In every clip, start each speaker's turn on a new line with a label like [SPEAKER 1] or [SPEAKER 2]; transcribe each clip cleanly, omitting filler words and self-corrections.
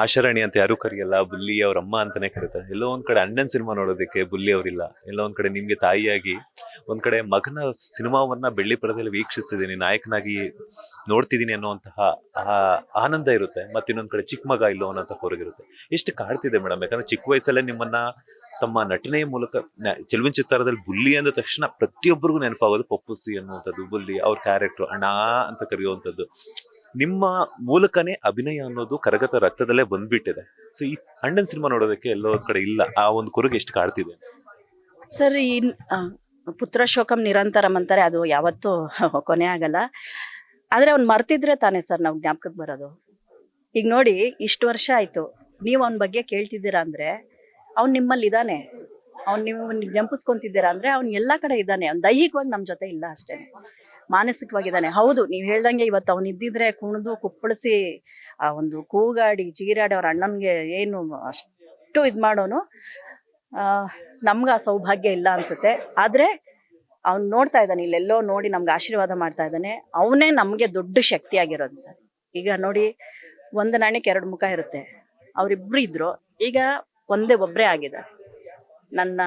[SPEAKER 1] ಆಶಾರಾಣಿ ಅಂತ ಯಾರು ಕರೆಯಲ್ಲ, ಬುಲ್ಲಿ ಅವ್ರ ಅಮ್ಮ ಅಂತಾನೆ ಕರೀತಾರೆ. ಎಲ್ಲೋ ಒಂದ್ ಕಡೆ ಅಣ್ಣನ್ ಸಿನಿಮಾ ನೋಡೋದಕ್ಕೆ ಬುಲ್ಲಿ ಅವರಿಲ್ಲ, ಎಲ್ಲೋ ಒಂದ್ ಕಡೆ ನಿಮ್ಗೆ ತಾಯಿಯಾಗಿ ಒಂದ್ ಕಡೆ ಮಗನ ಸಿನಿಮಾವನ್ನ ಬೆಳ್ಳಿ ಪರದೆಯಲ್ಲಿ ವೀಕ್ಷಿಸ್ತಿದ್ದೀನಿ, ನಾಯಕನಾಗಿ ನೋಡ್ತಿದ್ದೀನಿ ಅನ್ನುವಂತಹ ಆ ಆನಂದ ಇರುತ್ತೆ. ಮತ್ತೆ ಇನ್ನೊಂದ್ ಕಡೆ ಚಿಕ್ಕ ಮಗ ಇಲ್ಲೋ ಅನ್ನೋಂಥ ಹೊರಗಿರುತ್ತೆ. ಎಷ್ಟು ಕಾಡ್ತಿದೆ ಮೇಡಮ್, ಯಾಕಂದ್ರೆ ಚಿಕ್ಕ ವಯಸ್ಸಲ್ಲೇ ನಿಮ್ಮನ್ನ ತಮ್ಮ ನಟನೆಯ ಮೂಲಕ ಚೆಲುವಿನ ಚಿತ್ತಾರದಲ್ಲಿ ಬುಲ್ಲಿ ಅಂದ ತಕ್ಷಣ ಪ್ರತಿಯೊಬ್ಬರಿಗೂ ನೆನಪಾಗೋದು ಪಪ್ಪುಸಿ ಅನ್ನುವಂಥದ್ದು, ಬುಲ್ಲಿ ಅವ್ರ ಕ್ಯಾರೆಕ್ಟರ್ ಅಣ್ಣ ಅಂತ ಕರೆಯುವಂಥದ್ದು. ನಿಮ್ಮ ಮೂಲಕನೇ ಅಭಿನಯ ಅನ್ನೋದು ಕರಗತ ರಕ್ತದಲ್ಲೇ ಬಂದ್ಬಿಟ್ಟಿದೆ. ಸೊ ಈ ಅಣ್ಣನ್ ಸಿನಿಮಾ ನೋಡೋದಕ್ಕೆ ಎಲ್ಲೋ ಒಂದ್ ಕಡೆ ಇಲ್ಲ, ಆ ಒಂದು ಕೊರಗು ಎಷ್ಟು ಕಾಡ್ತಿದೆ.
[SPEAKER 2] ಸರ್ ಪುತ್ರ ಶೋಕಂ ನಿರಂತರಂ ಅಂತಾರೆ, ಅದು ಯಾವತ್ತೂ ಕೊನೆ ಆಗಲ್ಲ. ಆದರೆ ಅವ್ನು ಮರ್ತಿದ್ರೆ ತಾನೇ ಸರ್ ನಾವು ಜ್ಞಾಪಕಕ್ಕೆ ಬರೋದು. ಈಗ ನೋಡಿ, ಇಷ್ಟು ವರ್ಷ ಆಯಿತು ನೀವು ಅವನ ಬಗ್ಗೆ ಕೇಳ್ತಿದ್ದೀರಾ ಅಂದರೆ ಅವ್ನು ನಿಮ್ಮಲ್ಲಿ ಇದ್ದಾನೆ, ಅವ್ನು ನೀವು ನೆನಪಿಸ್ಕೊತಿದ್ದೀರಾ ಅಂದರೆ ಅವ್ನು ಎಲ್ಲ ಕಡೆ ಇದ್ದಾನೆ. ಅವ್ನು ದೈಹಿಕವಾಗಿ ನಮ್ಮ ಜೊತೆ ಇಲ್ಲ ಅಷ್ಟೇ, ಮಾನಸಿಕವಾಗಿದ್ದಾನೆ. ಹೌದು, ನೀವು ಹೇಳ್ದಂಗೆ ಇವತ್ತು ಅವ್ನು ಇದ್ದಿದ್ರೆ ಕುಣಿದು ಕುಪ್ಪಳಿಸಿ ಆ ಒಂದು ಕೂಗಾಡಿ ಚೀರಾಡಿ ಅವ್ರ ಅಣ್ಣನಿಗೆ ಏನು ಅಷ್ಟು ಇದು ಮಾಡೋನು. ನಮ್ಗೆ ಆ ಸೌಭಾಗ್ಯ ಇಲ್ಲ ಅನ್ಸುತ್ತೆ. ಆದರೆ ಅವ್ನು ನೋಡ್ತಾ ಇದ್ದಾನೆ, ಇಲ್ಲೆಲ್ಲೋ ನೋಡಿ ನಮ್ಗೆ ಆಶೀರ್ವಾದ ಮಾಡ್ತಾ ಇದ್ದಾನೆ. ಅವನೇ ನಮಗೆ ದೊಡ್ಡ ಶಕ್ತಿಯಾಗಿರೋದು ಸರ್. ಈಗ ನೋಡಿ, ಒಂದು ನಾಣ್ಯಕ್ಕೆ ಎರಡು ಮುಖ ಇರುತ್ತೆ. ಅವರಿಬ್ರು ಇದ್ರು, ಈಗ ಒಬ್ಬರೇ ಆಗಿದ್ದಾರೆ. ನನ್ನ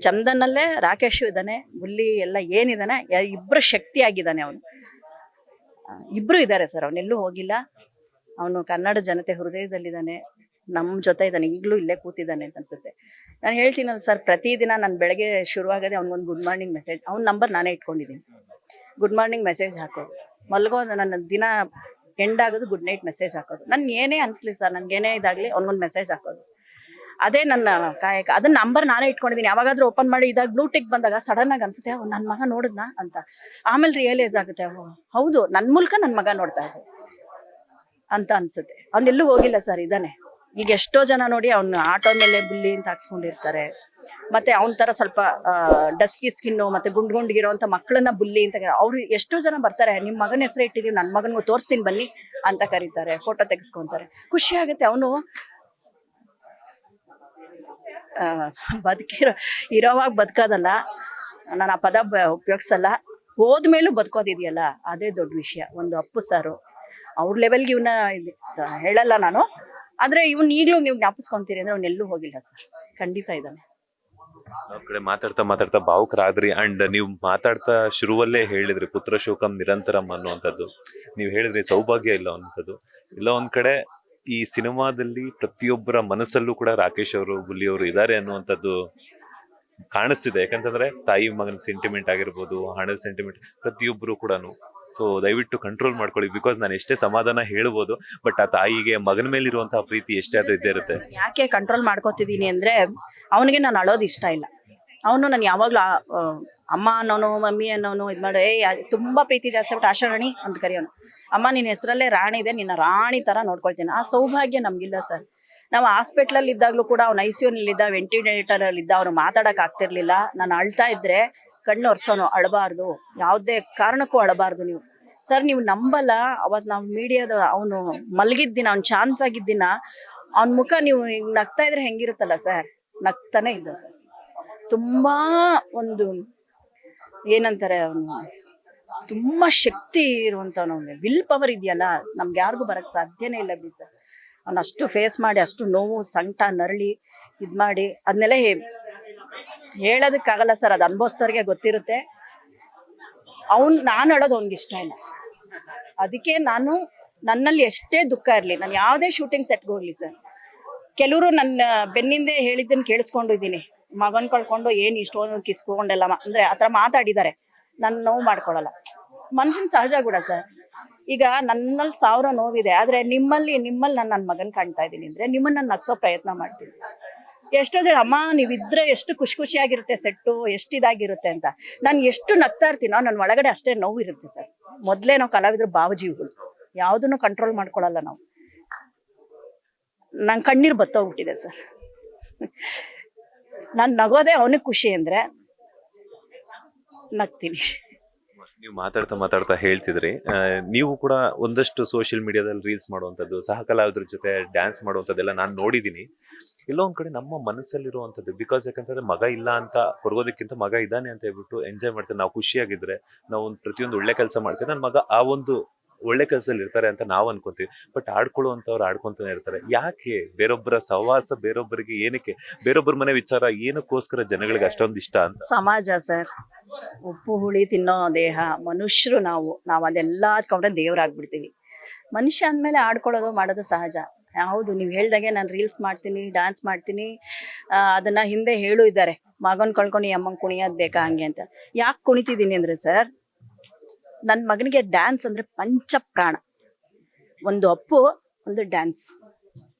[SPEAKER 2] ಚಂದನಲ್ಲೇ ರಾಕೇಶು ಇದ್ದಾನೆ, ಬುಲ್ಲಿ ಎಲ್ಲ ಏನಿದ್ದಾನೆ, ಇಬ್ಬರು ಶಕ್ತಿ ಆಗಿದ್ದಾನೆ ಅವನು. ಇಬ್ರು ಇದ್ದಾರೆ ಸರ್, ಅವನೆಲ್ಲೂ ಹೋಗಿಲ್ಲ. ಅವನು ಕನ್ನಡ ಜನತೆ ಹೃದಯದಲ್ಲಿದ್ದಾನೆ, ನಮ್ಮ ಜೊತೆ ಇದ್ದಾನೆ, ಈಗಲೂ ಇಲ್ಲೇ ಕೂತಿದ್ದಾನೆ ಅಂತ ಅನ್ಸುತ್ತೆ. ನಾನು ಹೇಳ್ತೀನಲ್ಲ ಸರ್, ಪ್ರತಿದಿನ ನಾನು ಬೆಳಗ್ಗೆ ಶುರುವಾಗದೆ ಅವ್ನಿಗೊಂದು ಗುಡ್ ಮಾರ್ನಿಂಗ್ ಮೆಸೇಜ್, ಅವ್ನ ನಂಬರ್ ನಾನೇ ಇಟ್ಕೊಂಡಿದ್ದೀನಿ. ಗುಡ್ ಮಾರ್ನಿಂಗ್ ಮೆಸೇಜ್ ಹಾಕೋದು, ಮಲ್ಗೋದು, ನನ್ನ ದಿನ ಎಂಡ್ ಆಗೋದು ಗುಡ್ ನೈಟ್ ಮೆಸೇಜ್ ಹಾಕೋದು. ನನ್ಗೆ ಏನೇ ಅನಿಸ್ಲಿ ಸರ್, ನನಗೇನೇ ಇದಾಗಲಿ ಅವ್ನಿಗೊಂದು ಮೆಸೇಜ್ ಹಾಕೋದು, ಅದೇ ನನ್ನ ಕಾಯಕ. ಅದನ್ನ ನಂಬರ್ ನಾನೇ ಇಟ್ಕೊಂಡಿದ್ದೀನಿ. ಯಾವಾಗಾದ್ರೂ ಓಪನ್ ಮಾಡಿ ಇದಾಗ ಬ್ಲೂಟಿಕ್ ಬಂದಾಗ ಸಡನ್ ಆಗಿ ಅನ್ಸುತ್ತೆ, ನನ್ನ ಮಗ ನೋಡಿದ್ನಾ ಅಂತ. ಆಮೇಲೆ ರಿಯಲೈಸ್ ಆಗುತ್ತೆ, ಹೌದು, ನನ್ನ ಮೂಲಕ ನನ್ನ ಮಗ ನೋಡ್ತಾ ಇದ್ದೆ ಅಂತ ಅನ್ಸುತ್ತೆ. ಅವ್ನೆಲ್ಲೂ ಹೋಗಿಲ್ಲ ಸರ್, ಇದ್ದಾನೆ. ಈಗ ಎಷ್ಟೋ ಜನ ನೋಡಿ ಅವ್ನು ಆಟೋ ಮೇಲೆ ಬುಲ್ಲಿ ಅಂತ ಹಾಕ್ಸ್ಕೊಂಡಿರ್ತಾರೆ, ಮತ್ತೆ ಅವನ ತರ ಸ್ವಲ್ಪ ಡಸ್ಕಿ ಸ್ಕಿನ್ನು ಮತ್ತೆ ಗುಂಡ್ಗಿರೋಂಥ ಮಕ್ಕಳನ್ನ ಬುಲ್ಲಿ ಅಂತ. ಅವ್ರು ಎಷ್ಟೋ ಜನ ಬರ್ತಾರೆ, ನಿಮ್ಮ ಮಗನ ಹೆಸರು ಇಟ್ಟಿದೀವಿ, ನನ್ನ ಮಗನಿಗೂ ತೋರಿಸ್ತೀನಿ ಬನ್ನಿ ಅಂತ ಕರೀತಾರೆ, ಫೋಟೋ ತೆಗೆಸ್ಕೊಂತಾರೆ, ಖುಷಿ ಆಗುತ್ತೆ. ಅವನು ಇರೋವಾಗ ಬದುಕೋದಲ್ಲ, ನಾನು ಆ ಪದ ಉಪಯೋಗಿಸಲ್ಲ, ಹೋದ್ಮೇಲೂ ಬದುಕೋದಿದೆಯಲ್ಲ ಅದೇ ದೊಡ್ಡ ವಿಷಯ. ಒಂದು ಅಪ್ಪು ಸಾರು ಅವ್ರ ಲೆವೆಲ್ಗೆ ಇವನ್ನ ಹೇಳಲ್ಲ ನಾನು, ಆದ್ರೆ ಇವ್ನ ಈಗಲೂ ನೀವು ಜ್ಞಾಪಿಸ್ಕೊಂತೀರಿ ಅಂದ್ರೆ ಅವ್ನೆಲ್ಲೂ ಹೋಗಿಲ್ಲ ಸರ್, ಖಂಡಿತ ಇದ್ದಾನೆ.
[SPEAKER 1] ಅವ್ರ ಕಡೆ ಮಾತಾಡ್ತಾ ಭಾವುಕರಾದ್ರಿ. ಅಂಡ್ ನೀವು ಮಾತಾಡ್ತಾ ಶುರುವಲ್ಲೇ ಹೇಳಿದ್ರಿ ಪುತ್ರ ಶೋಕಂ ನಿರಂತರಂ ಅನ್ನುವಂಥದ್ದು. ನೀವು ಹೇಳಿದ್ರಿ ಸೌಭಾಗ್ಯ ಇಲ್ಲ ಅನ್ನುವಂಥದ್ದು. ಇಲ್ಲ ಒಂದ್ ಕಡೆ ಈ ಸಿನಿಮಾದಲ್ಲಿ ಪ್ರತಿಯೊಬ್ಬರ ಮನಸ್ಸಲ್ಲೂ ಕೂಡ ರಾಕೇಶ್ ಅವರು, ಬುಲ್ಲಿ ಅವರು ಇದ್ದಾರೆ ಅನ್ನುವಂಥದ್ದು ಕಾಣಿಸ್ತಿದೆ. ಯಾಕಂತಂದ್ರೆ ತಾಯಿ ಮಗನ ಸೆಂಟಿಮೆಂಟ್ ಆಗಿರ್ಬೋದು, ಹಣದ ಸೆಂಟಿಮೆಂಟ್, ಪ್ರತಿಯೊಬ್ಬರು ಕೂಡ. ಸೊ ದಯವಿಟ್ಟು ಕಂಟ್ರೋಲ್ ಮಾಡ್ಕೊಳ್ಳಿ, ಬಿಕಾಸ್ ನಾನು ಎಷ್ಟೇ ಸಮಾಧಾನ ಹೇಳ್ಬೋದು, ಬಟ್ ಆ ತಾಯಿಗೆ ಮಗನ ಮೇಲೆ ಇರುವಂತಹ ಪ್ರೀತಿ ಎಷ್ಟೇ ಅದು ಇದ್ದೇ ಇರುತ್ತೆ.
[SPEAKER 2] ಯಾಕೆ ಕಂಟ್ರೋಲ್ ಮಾಡ್ಕೋತಿದ್ದೀನಿ ಅಂದ್ರೆ, ಅವನಿಗೆ ನಾನು ಅಳೋದು ಇಷ್ಟ ಇಲ್ಲ. ಅವನು ನಾನು ಯಾವಾಗ್ಲೂ ಅಮ್ಮ ಅನ್ನೋನು, ಮಮ್ಮಿ ಅನ್ನೋನು ಇದು ಮಾಡಿ ತುಂಬಾ ಪ್ರೀತಿ ಜಾಸ್ತಿ ಬಿಟ್ಟು ಆಶಾರಾಣಿ ಅಂತ ಕರೆಯೋನು. ಅಮ್ಮ ನಿನ್ನ ಹೆಸರಲ್ಲೇ ರಾಣಿ ಇದೆ, ನಿನ್ನ ರಾಣಿ ತರ ನೋಡ್ಕೊಳ್ತೀನಿ. ಆ ಸೌಭಾಗ್ಯ ನಮ್ಗಿಲ್ಲ ಸರ್. ನಾವು ಹಾಸ್ಪಿಟ್ಲಲ್ಲಿ ಇದ್ದಾಗಲೂ ಕೂಡ ಅವ್ನು ICU-ನಲ್ಲಿದ್ದ, ವೆಂಟಿಲೇಟರ್ ಅಲ್ಲಿ ಇದ್ದ, ಅವ್ರು ಮಾತಾಡಕ್ ಆಗ್ತಿರ್ಲಿಲ್ಲ. ನಾನು ಅಳ್ತಾ ಇದ್ರೆ ಕಣ್ಣು ಒರ್ಸೋನು, ಅಳಬಾರ್ದು, ಯಾವುದೇ ಕಾರಣಕ್ಕೂ ಅಳಬಾರ್ದು ನೀವು. ಸರ್ ನೀವು ನಂಬಲ್ಲ, ಅವತ್ತು ನಾವು ಮೀಡಿಯಾದ ಅವನು ಮಲಗಿದ್ದಿನ, ಅವ್ನು ಶಾಂತವಾಗಿದ್ದಿನ ಅವನ ಮುಖ ನೀವು ನಗ್ತಾ ಇದ್ರೆ ಹೆಂಗಿರುತ್ತಲ್ಲ ಸರ್, ನಗ್ತಾನೆ ಇದ್ದ ಸರ್. ತುಂಬಾ ಒಂದು ಏನಂತಾರೆ, ಅವನು ತುಂಬಾ ಶಕ್ತಿ ಇರುವಂತವನು. ವಿಲ್ ಪವರ್ ಇದೆಯಲ್ಲ, ನಮ್ಗೆ ಯಾರಿಗೂ ಬರಕ್ ಸಾಧ್ಯನೇ ಇಲ್ಲ ಬಿಡಿ ಸರ್. ಅವ್ನು ಅಷ್ಟು ಫೇಸ್ ಮಾಡಿ, ಅಷ್ಟು ನೋವು, ಸಂಕಟ, ನರಳಿ ಇದು ಮಾಡಿ, ಅದನ್ನೆಲ್ಲ ಹೇಳೋದಕ್ಕಾಗಲ್ಲ ಸರ್, ಅದು ಅನುಭವಿಸ್ತವ್ರಿಗೆ ಗೊತ್ತಿರುತ್ತೆ. ನಾನು ಹೇಳೋದು ಅವ್ನಿಗೆ ಇಷ್ಟ ಇಲ್ಲ. ಅದಕ್ಕೆ ನನ್ನಲ್ಲಿ ಎಷ್ಟೇ ದುಃಖ ಇರಲಿ, ನಾನು ಯಾವುದೇ ಶೂಟಿಂಗ್ ಸೆಟ್ಗೆ ಹೋಗ್ಲಿ ಸರ್, ಕೆಲವರು ನನ್ನ ಬೆನ್ನಿಂದೆ ಹೇಳಿದ್ದನ್ನು ಕೇಳಿಸ್ಕೊಂಡಿದ್ದೀನಿ. ಮಗನ್ ಕಳ್ಕೊಂಡು ಏನು ಇಷ್ಟೊಂದು ಕಿಸ್ಕೊಂಡೆಲ್ಲ ಅಂದ್ರೆ ಆ ಥರ ಮಾತಾಡಿದ್ದಾರೆ. ನಾನು ನೋವು ಮಾಡ್ಕೊಳ್ಳಲ್ಲ, ಮನುಷ್ಯನ ಸಹಜ ಕೂಡ ಸರ್. ಈಗ ನನ್ನಲ್ಲಿ 1000 ನೋವಿದೆ, ಆದರೆ ನಿಮ್ಮಲ್ಲಿ ನಾನು ನನ್ನ ಮಗನ್ ಕಾಣ್ತಾ ಇದ್ದೀನಿ ಅಂದರೆ ನಿಮ್ಮನ್ನ ನಗ್ಸೋ ಪ್ರಯತ್ನ ಮಾಡ್ತೀನಿ. ಎಷ್ಟೋ ಜನ ಅಮ್ಮ ನೀವಿದ್ರೆ ಎಷ್ಟು ಖುಷಿಯಾಗಿರುತ್ತೆ ಸೆಟ್ಟು, ಎಷ್ಟು ಇದಾಗಿರುತ್ತೆ ಅಂತ. ನಾನು ಎಷ್ಟು ನಗ್ತಾ ಇರ್ತೀನೋ ನನ್ನ ಒಳಗಡೆ ಅಷ್ಟೇ ನೋವು ಇರುತ್ತೆ ಸರ್. ಮೊದಲೇ ನಾವು ಕಲಾವಿದರು ಭಾವಜೀವಿಗಳು, ಯಾವುದನ್ನು ಕಂಟ್ರೋಲ್ ಮಾಡ್ಕೊಳ್ಳಲ್ಲ ನಾವು. ನಂಗೆ ಕಣ್ಣೀರು ಬತ್ತೋಗ್ಬಿಟ್ಟಿದೆ ಸರ್. ನಾನು ನಗೋದೇ ಅವನಿಗೆ ಖುಷಿ ಅಂದರೆ ನಗ್ತೀನಿ.
[SPEAKER 1] ನೀವು ಮಾತಾಡ್ತಾ ಹೇಳ್ತಿದ್ರಿ, ನೀವು ಕೂಡ ಒಂದಷ್ಟು ಸೋಷಿಯಲ್ ಮೀಡಿಯಾದಲ್ಲಿ ರೀಲ್ಸ್ ಮಾಡುವಂಥದ್ದು, ಸಹ ಕಲಾವಿದ್ರ ಜೊತೆ ಡ್ಯಾನ್ಸ್ ಮಾಡುವಂಥದ್ದೆಲ್ಲ ನಾನು ನೋಡಿದ್ದೀನಿ. ಎಲ್ಲೋ ಒಂದ್ ಕಡೆ ನಮ್ಮ ಮನಸ್ಸಲ್ಲಿರುವಂಥದ್ದು, ಬಿಕಾಸ್ ಯಾಕಂತಂದ್ರೆ ಮಗ ಇಲ್ಲ ಅಂತ ಕೊರಗೋದಕ್ಕಿಂತ ಮಗ ಇದ್ದಾನೆ ಅಂತ ಹೇಳ್ಬಿಟ್ಟು ಎಂಜಾಯ್ ಮಾಡ್ತೇವೆ. ನಾವು ಖುಷಿಯಾಗಿದ್ರೆ ನಾವು ಪ್ರತಿಯೊಂದು ಒಳ್ಳೆ ಕೆಲಸ ಮಾಡ್ತೇವೆ. ನನ್ನ ಮಗ ಆ ಒಂದು ಒಳ್ಳೆ ಕೆಲಸದಲ್ಲಿ ಇರ್ತಾರೆ ಅಂತ ನಾವು ಅನ್ಕೊಂತೀವಿ. ಬಟ್ ಆಡ್ಕೊಳ್ಳುವಂಥವ್ರು ಆಡ್ಕೊಂತಾನೆ ಇರ್ತಾರೆ. ಯಾಕೆ ಬೇರೊಬ್ಬರ ಸಹವಾಸ, ಬೇರೊಬ್ಬರಿಗೆ ಏನಕ್ಕೆ, ಬೇರೊಬ್ಬರ ಮನೆ ವಿಚಾರ ಏನಕ್ಕೋಸ್ಕರ ಜನಗಳಿಗೆ ಅಷ್ಟೊಂದು ಇಷ್ಟ ಅಂತ?
[SPEAKER 2] ಸಮಾಜ ಸರ್, ಉಪ್ಪು ಹುಳಿ ತಿನ್ನೋ ದೇಹ ಮನುಷ್ಯರು. ನಾವು ಅದೆಲ್ಲ ಹತ್ಕೊಂಡ್ರೆ ದೇವ್ರಾಗ್ಬಿಡ್ತೀವಿ. ಮನುಷ್ಯ ಅಂದಮೇಲೆ ಆಡ್ಕೊಳ್ಳೋದು ಮಾಡೋದು ಸಹಜ. ಹೌದು, ನೀವು ಹೇಳ್ದಾಗೆ ನಾನು ರೀಲ್ಸ್ ಮಾಡ್ತೀನಿ, ಡ್ಯಾನ್ಸ್ ಮಾಡ್ತೀನಿ, ಅದನ್ನ ಹಿಂದೆ ಹೇಳು ಇದ್ದಾರೆ, ಮಗನ್ ಕಳ್ಕೊಂಡು ಈ ಅಮ್ಮಂಗೆ ಕುಣಿಯೋದು ಬೇಕಾ ಹಂಗೆ ಅಂತ. ಯಾಕೆ ಕುಣಿತಿದ್ದೀನಿ ಅಂದರೆ ಸರ್, ನನ್ನ ಮಗನಿಗೆ ಡ್ಯಾನ್ಸ್ ಅಂದರೆ ಪಂಚ ಪ್ರಾಣ. ಒಂದು ಅಪ್ಪು, ಒಂದು ಡ್ಯಾನ್ಸ್.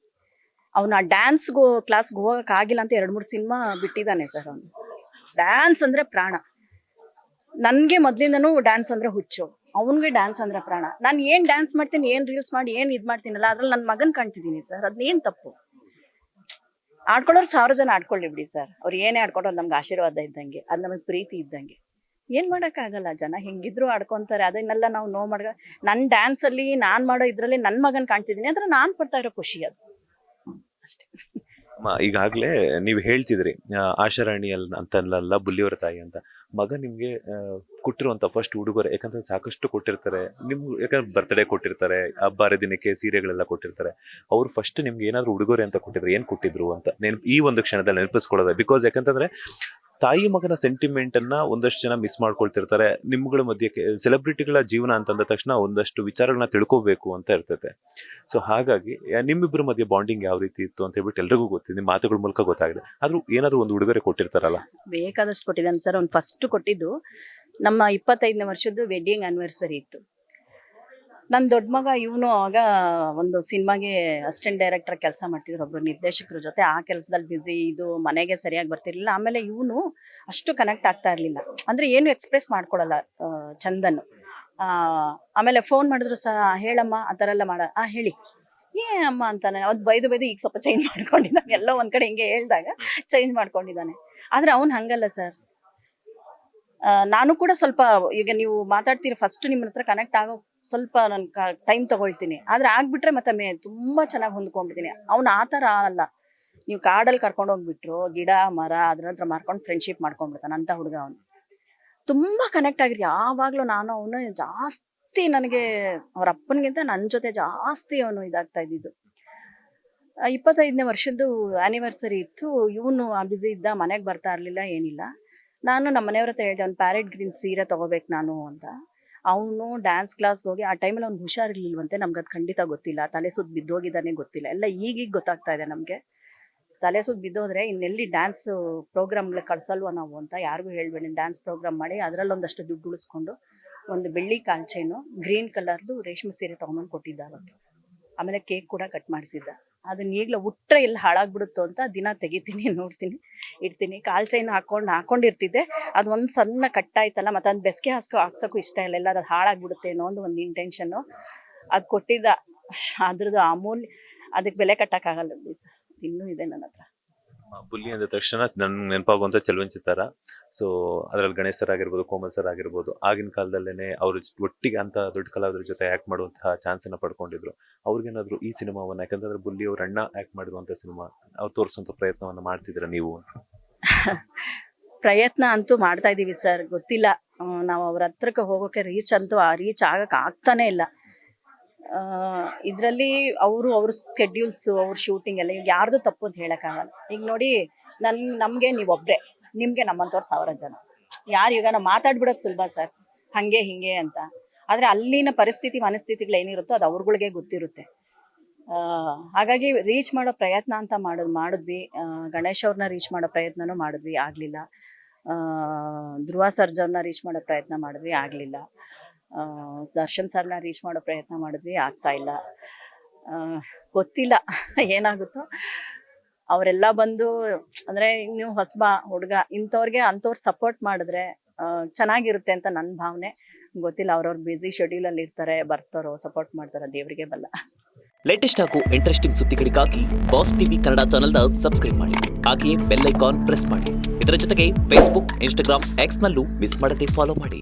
[SPEAKER 2] ಅವನು ಆ ಡ್ಯಾನ್ಸ್ಗೂ ಕ್ಲಾಸ್ಗೆ ಹೋಗೋಕ್ಕಾಗಿಲ್ಲ ಅಂತ 2-3 ಸಿನಿಮಾ ಬಿಟ್ಟಿದ್ದಾನೆ ಸರ್. ಅವನು ಡ್ಯಾನ್ಸ್ ಅಂದರೆ ಪ್ರಾಣ. ನನಗೆ ಮೊದಲಿಂದನೂ ಡ್ಯಾನ್ಸ್ ಅಂದರೆ ಹುಚ್ಚು, ಅವನಿಗೆ ಡ್ಯಾನ್ಸ್ ಅಂದರೆ ಪ್ರಾಣ. ನಾನು ಏನು ಡ್ಯಾನ್ಸ್ ಮಾಡ್ತೀನಿ, ಏನು ರೀಲ್ಸ್ ಮಾಡಿ, ಏನು ಇದು ಮಾಡ್ತೀನಲ್ಲ, ಅದ್ರಲ್ಲಿ ನನ್ನ ಮಗನ ಕಾಣ್ತಿದ್ದೀನಿ ಸರ್. ಅದನ್ನೇನು ತಪ್ಪು? ಆಡ್ಕೊಳ್ಳೋರು 1000 ಜನ ಆಡ್ಕೊಳ್ಳಿ ಬಿಡಿ ಸರ್. ಅವ್ರು ಏನೇ ಆಡ್ಕೊಂಡ್ರು ನಮ್ಗೆ ಆಶೀರ್ವಾದ ಇದ್ದಂಗೆ, ಅದು ನಮಗೆ ಪ್ರೀತಿ ಇದ್ದಂಗೆ. ಏನು ಮಾಡೋಕ್ಕಾಗಲ್ಲ, ಜನ ಹೆಂಗಿದ್ರು ಆಡ್ಕೊತಾರೆ. ಅದನ್ನೆಲ್ಲ ನಾವು ನೋವು ಮಾಡ. ನನ್ನ ಡ್ಯಾನ್ಸಲ್ಲಿ ನಾನು ಮಾಡೋ ಇದರಲ್ಲಿ ನನ್ನ ಮಗನ ಕಾಣ್ತಿದ್ದೀನಿ ಅಂದರೆ ನಾನು ಪಡ್ತಾ ಇರೋ ಖುಷಿ ಅದು ಅಷ್ಟೇ.
[SPEAKER 1] ಈಗಾಗಲೇ ನೀವು ಹೇಳ್ತಿದ್ರಿ ಆಶಾರಾಣಿ ಅಂತಲ್ಲ ಬುಲ್ಲಿಯವರ ತಾಯಿ ಅಂತ. ಮಗ ನಿಮ್ಗೆ ಕೊಟ್ಟಿರುವಂತ ಫಸ್ಟ್ ಉಡುಗೊರೆ, ಯಾಕಂದ್ರೆ ಸಾಕಷ್ಟು ಕೊಟ್ಟಿರ್ತಾರೆ ನಿಮ್ಗೆ, ಯಾಕಂದ್ರೆ ಬರ್ತ್ಡೇ ಕೊಟ್ಟಿರ್ತಾರೆ, ಹಬ್ಬ ಹರಿದಿನಕ್ಕೆ ಸೀರೆಗಳೆಲ್ಲ ಕೊಟ್ಟಿರ್ತಾರೆ. ಅವ್ರು ಫಸ್ಟ್ ನಿಮ್ಗೆ ಏನಾದ್ರು ಉಡುಗೊರೆ ಅಂತ ಕೊಟ್ಟಿದ್ರು, ಏನ್ ಕೊಟ್ಟಿದ್ರು ಅಂತ ಈ ಒಂದು ಕ್ಷಣದಲ್ಲಿ ನೆನಪಿಸ್ಕೊಳ್ಳೋದು. ಬಿಕಾಸ್ ಯಾಕಂತಂದ್ರೆ ತಾಯಿ ಮಗನ ಸೆಂಟಿಮೆಂಟ್ ಅನ್ನ ಒಂದಷ್ಟು ಜನ ಮಿಸ್ ಮಾಡ್ಕೊಳ್ತಿರ್ತಾರೆ. ನಿಮ್ಗಳ ಮಧ್ಯೆ ಸೆಲೆಬ್ರಿಟಿಗಳ ಜೀವನ ಅಂತಂದ ತಕ್ಷಣ ಒಂದಷ್ಟು ವಿಚಾರಗಳನ್ನ ತಿಳ್ಕೋಬೇಕು ಅಂತ ಇರ್ತೈತೆ. ಸೊ ಹಾಗಾಗಿ ನಿಮ್ಮಿಬ್ಬರ ಮಧ್ಯೆ ಬಾಂಡಿಂಗ್ ಯಾವ ರೀತಿ ಇತ್ತು ಅಂತ ಹೇಳ್ಬಿಟ್ಟು ಎಲ್ರಿಗೂ ಗೊತ್ತಿದೆ, ನಿಮ್ಮ ಮಾತುಗಳ ಮೂಲಕ ಗೊತ್ತಾಗಿದೆ. ಆದ್ರೂ ಏನಾದ್ರು ಒಂದು ಉಡುಗೊರೆ ಕೊಟ್ಟಿರ್ತಾರಲ್ಲ?
[SPEAKER 2] ಬೇಕಾದಷ್ಟು ಕೊಟ್ಟಿದ್ದಾನೆ ಸರ್. ಅವ್ನು ಫಸ್ಟ್ ಕೊಟ್ಟಿದ್ದು ನಮ್ಮ 25ನೇ ವರ್ಷದ್ದು ವೆಡ್ಡಿಂಗ್ ಆನಿವರ್ಸರಿ ಇತ್ತು. ನನ್ನ ದೊಡ್ಡ ಮಗ ಇವನು ಆಗ ಒಂದು ಸಿನಿಮಾಗೆ ಅಸಿಸ್ಟೆಂಟ್ ಡೈರೆಕ್ಟರ್ ಕೆಲಸ ಮಾಡ್ತಿದ್ರು ಒಬ್ರು ನಿರ್ದೇಶಕರ ಜೊತೆ. ಆ ಕೆಲಸದಲ್ಲಿ ಬ್ಯುಸಿ, ಇದು ಮನೆಗೆ ಸರಿಯಾಗಿ ಬರ್ತಿರ್ಲಿಲ್ಲ. ಆಮೇಲೆ ಇವನು ಅಷ್ಟು ಕನೆಕ್ಟ್ ಆಗ್ತಾ ಇರಲಿಲ್ಲ, ಅಂದರೆ ಏನು ಎಕ್ಸ್ಪ್ರೆಸ್ ಮಾಡ್ಕೊಳಲ್ಲ ಚಂದನ್ನು. ಆಮೇಲೆ ಫೋನ್ ಮಾಡಿದ್ರು ಸಹ ಹೇಳಮ್ಮ ಆ ಥರ ಎಲ್ಲ ಹೇಳಿ ಅಮ್ಮ ಅಂತಾನೆ. ಅದು ಬೈದು ಈಗ ಸ್ವಲ್ಪ ಚೇಂಜ್ ಮಾಡ್ಕೊಂಡಿದ್ದಾನೆ. ಎಲ್ಲೋ ಒಂದು ಕಡೆ ಹಿಂಗೆ ಹೇಳ್ದಾಗ ಚೇಂಜ್ ಮಾಡ್ಕೊಂಡಿದ್ದಾನೆ. ಆದರೆ ಅವ್ನು ಹಂಗಲ್ಲ ಸರ್. ನಾನು ಕೂಡ ಸ್ವಲ್ಪ, ಈಗ ನೀವು ಮಾತಾಡ್ತೀರಿ, ಫಸ್ಟ್ ನಿಮ್ಮ ಹತ್ರ ಕನೆಕ್ಟ್ ಆಗೋ ಸ್ವಲ್ಪ ನಾನು ಟೈಮ್ ತಗೊಳ್ತೀನಿ. ಆದರೆ ಆಗ್ಬಿಟ್ರೆ ಮತ್ತೆ ತುಂಬ ಚೆನ್ನಾಗಿ ಹೊಂದ್ಕೊಂಡ್ಬಿಡ್ತೀನಿ. ಅವ್ನು ಆ ಥರ ಅಲ್ಲ. ನೀವು ಕಾಡಲ್ಲಿ ಕರ್ಕೊಂಡು ಹೋಗ್ಬಿಟ್ರು, ಗಿಡ ಮರ ಅದ್ರ ಹತ್ರ ಮಾರ್ಕೊಂಡು ಫ್ರೆಂಡ್ಶಿಪ್ ಮಾಡ್ಕೊಂಡ್ಬಿಡ್ತಾನೆ ಅಂತ ಹುಡುಗ ಅವನು. ತುಂಬ ಕನೆಕ್ಟ್ ಆಗಿರ್ತೀವಿ ಯಾವಾಗಲೂ. ನಾನು ಅವನು ಜಾಸ್ತಿ, ನನಗೆ ಅವ್ರ ಅಪ್ಪನಿಗಿಂತ ನನ್ನ ಜೊತೆ ಜಾಸ್ತಿ ಅವನು ಇದಾಗ್ತಾ ಇದ್ದಿದ್ದು. 25ನೇ ವರ್ಷದ್ದು ಆ್ಯನಿವರ್ಸರಿ ಇತ್ತು. ಇವನು ಬ್ಯುಸಿ ಇದ್ದ, ಮನೆಗೆ ಬರ್ತಾ ಇರಲಿಲ್ಲ, ಏನಿಲ್ಲ. ನಾನು ನಮ್ಮ ಮನೆಯವ್ರ ಹತ್ರ ಹೇಳಿದೆ, ಅವ್ನು ಪ್ಯಾರೆಟ್ ಗ್ರೀನ್ ಸೀರೆ ತೊಗೋಬೇಕು ನಾನು ಅಂತ. ಅವನು ಡ್ಯಾನ್ಸ್ ಕ್ಲಾಸ್ಗೆ ಹೋಗಿ, ಆ ಟೈಮಲ್ಲಿ ಅವ್ನು ಹುಷಾರಿರ್ಲಿಲ್ವಂತೆ. ನಮ್ಗೆ ಅದು ಖಂಡಿತ ಗೊತ್ತಿಲ್ಲ. ತಲೆ ಸುತ್ತ ಬಿದ್ದೋಗಿದ್ದಾನೆ ಗೊತ್ತಿಲ್ಲ, ಎಲ್ಲ ಈಗೀಗ ಗೊತ್ತಾಗ್ತಾ ಇದೆ ನಮಗೆ. ತಲೆ ಸುತ್ತ ಬಿದ್ದೋದ್ರೆ ಇನ್ನೆಲ್ಲಿ ಡ್ಯಾನ್ಸ್ ಪ್ರೋಗ್ರಾಮ್ಗಳಿಗೆ ಕಳ್ಸಲ್ವ ನಾವು ಅಂತ ಯಾರಿಗೂ ಹೇಳ್ಬೇಡಿ. ಡ್ಯಾನ್ಸ್ ಪ್ರೋಗ್ರಾಮ್ ಮಾಡಿ ಅದರಲ್ಲೊಂದಷ್ಟು ದುಡ್ಡು ಉಳಿಸ್ಕೊಂಡು ಒಂದು ಬೆಳ್ಳಿ ಕಾಲ್ ಚೈನು, ಗ್ರೀನ್ ಕಲರ್ದು ರೇಷ್ಮೆ ಸೀರೆ ತೊಗೊಂಬಂದು ಕೊಟ್ಟಿದ್ದ ಅವತ್ತು. ಆಮೇಲೆ ಕೇಕ್ ಕೂಡ ಕಟ್ ಮಾಡಿಸಿದ್ದ. ಅದನ್ನ ಈಗಲೇ ಉಟ್ರೆ ಎಲ್ಲ ಹಾಳಾಗ್ಬಿಡುತ್ತೋ ಅಂತ ದಿನ ತೆಗಿತೀನಿ, ನೋಡ್ತೀನಿ, ಇಡ್ತೀನಿ. ಕಾಲ್ ಚೈನ್ ಹಾಕೊಂಡಿರ್ತಿದ್ದೆ. ಅದು ಒಂದು ಸಣ್ಣ ಕಟ್ಟಾಯ್ತಲ್ಲ, ಮತ್ತು ಅದು ಬೆಸ್ಗೆ ಹಾಕ್ಸೋಕ್ಕೂ ಇಷ್ಟ ಇಲ್ಲ, ಎಲ್ಲ ಅದು ಹಾಳಾಗ್ಬಿಡುತ್ತೆ ಅನ್ನೋ ಒಂದು ಇಂಟೆನ್ಷನ್ನು. ಅದು ಕೊಟ್ಟಿದ್ದ, ಅದ್ರದ್ದು ಅಮೂಲ್ಯ, ಅದಕ್ಕೆ ಬೆಲೆ ಕಟ್ಟೋಕ್ಕಾಗಲ್ಲ ಬಿಡಿ ಸರ್. ಇನ್ನೂ ಇದೆ ನನ್ನ ಹತ್ರ.
[SPEAKER 1] ಬುಲ್ಲಿ ಅಂದ ತಕ್ಷಣ ನನ್ಗೆ ನೆನಪಾಗುವಂಥ ಚಲನಚಿತ್ರ. ಸೊ ಅದರಲ್ಲಿ ಗಣೇಶ್ ಸರ್ ಆಗಿರ್ಬೋದು, ಕೋಮಲ್ ಸರ್ ಆಗಿರ್ಬೋದು, ಆಗಿನ ಕಾಲದಲ್ಲೇ ಅವರು ಒಟ್ಟಿಗೆ ಅಂತ ದೊಡ್ಡ ಕಲಾವಿದರ ಜೊತೆ ಆ್ಯಕ್ಟ್ ಮಾಡುವಂತಹ ಚಾನ್ಸನ್ನು ಪಡ್ಕೊಂಡಿದ್ರು. ಅವ್ರಿಗೇನಾದ್ರು ಈ ಸಿನಿಮಾವನ್ನು, ಯಾಕಂತಂದ್ರೆ ಬುಲ್ಲಿ ಅವ್ರ ಅಣ್ಣ ಆ್ಯಕ್ಟ್ ಮಾಡಿರುವಂಥ ಸಿನಿಮಾ, ಅವ್ರು ತೋರಿಸುವಂಥ ಪ್ರಯತ್ನವನ್ನು ಮಾಡ್ತಿದ್ದೀರಾ ನೀವು?
[SPEAKER 2] ಪ್ರಯತ್ನ ಅಂತೂ ಮಾಡ್ತಾ ಇದ್ದೀವಿ ಸರ್. ಗೊತ್ತಿಲ್ಲ, ನಾವು ಅವ್ರ ಹತ್ರಕ್ಕೆ ಹೋಗೋಕ್ಕೆ ರೀಚ್ ಆಗಕ್ಕೆ ಆಗ್ತಾನೇ ಇಲ್ಲ. ಇದರಲ್ಲಿ ಅವ್ರ ಸ್ಕೆಡ್ಯೂಲ್ಸು, ಅವ್ರ ಶೂಟಿಂಗ್ ಎಲ್ಲ ಈಗ ಯಾರ್ದು ತಪ್ಪು ಅಂತ ಹೇಳೋಕ್ಕಾಗಲ್ಲ. ಈಗ ನೋಡಿ, ನಮಗೆ ನೀವೊಬ್ಬರೇ, ನಿಮಗೆ ನಮ್ಮಂಥವ್ರು 1000 ಜನ. ಯಾರು ಈಗ ನಾವು ಮಾತಾಡ್ಬಿಡೋದು ಸುಲಭ ಸರ್, ಹಾಗೆ ಹಿಂಗೆ ಅಂತ. ಆದರೆ ಅಲ್ಲಿನ ಮನಸ್ಥಿತಿಗಳು ಏನಿರುತ್ತೋ ಅದು ಅವ್ರಗಳಿಗೆ ಗೊತ್ತಿರುತ್ತೆ. ಹಾಗಾಗಿ ರೀಚ್ ಮಾಡೋ ಪ್ರಯತ್ನ ಅಂತ ಮಾಡಿದ್ವಿ. ಗಣೇಶ್ ಅವ್ರನ್ನ ರೀಚ್ ಮಾಡೋ ಪ್ರಯತ್ನನೂ ಮಾಡಿದ್ವಿ, ಆಗಲಿಲ್ಲ. ಧ್ರುವ ಸರ್ಜವ್ರನ್ನ ರೀಚ್ ಮಾಡೋ ಪ್ರಯತ್ನ ಮಾಡಿದ್ವಿ, ಆಗಲಿಲ್ಲ. ದರ್ಶನ್ ಸರ್ನ ರೀಚ್ ಮಾಡೋ ಪ್ರಯತ್ನ ಮಾಡಿದ್ವಿ, ಆಗ್ತಾ ಇಲ್ಲ. ಗೊತ್ತಿಲ್ಲ ಏನಾಗುತ್ತೋ. ಅವರೆಲ್ಲ ಬಂದು, ಅಂದರೆ ನೀವು ಹೊಸಬ ಹುಡುಗ ಅಂಥವ್ರು ಸಪೋರ್ಟ್ ಮಾಡಿದ್ರೆ ಚೆನ್ನಾಗಿರುತ್ತೆ ಅಂತ ನನ್ನ ಭಾವನೆ. ಗೊತ್ತಿಲ್ಲ, ಅವ್ರವ್ರ ಬ್ಯುಸಿ ಶೆಡ್ಯೂಲಲ್ಲಿ ಇರ್ತಾರೆ, ಬರ್ತಾರೋ ಸಪೋರ್ಟ್ ಮಾಡ್ತಾರೋ ದೇವರಿಗೆ ಬಲ್ಲ.
[SPEAKER 3] ಲೇಟೆಸ್ಟ್ ಹಾಗೂ ಇಂಟ್ರೆಸ್ಟಿಂಗ್ ಸುದ್ದಿಗಳಿಗಾಗಿ ಬಾಸ್ ಟಿವಿ ಕನ್ನಡ ಚಾನೆಲ್ನ ಸಬ್ಸ್ಕ್ರೈಬ್ ಮಾಡಿ. ಹಾಗೆಯೇ ಬೆಲ್ ಐಕಾನ್ ಪ್ರೆಸ್ ಮಾಡಿ. ಇದರ ಜೊತೆಗೆ ಫೇಸ್ಬುಕ್, ಇನ್ಸ್ಟಾಗ್ರಾಮ್, ಎಕ್ಸ್ನಲ್ಲೂ ಮಿಸ್ ಮಾಡದೆ ಫಾಲೋ ಮಾಡಿ.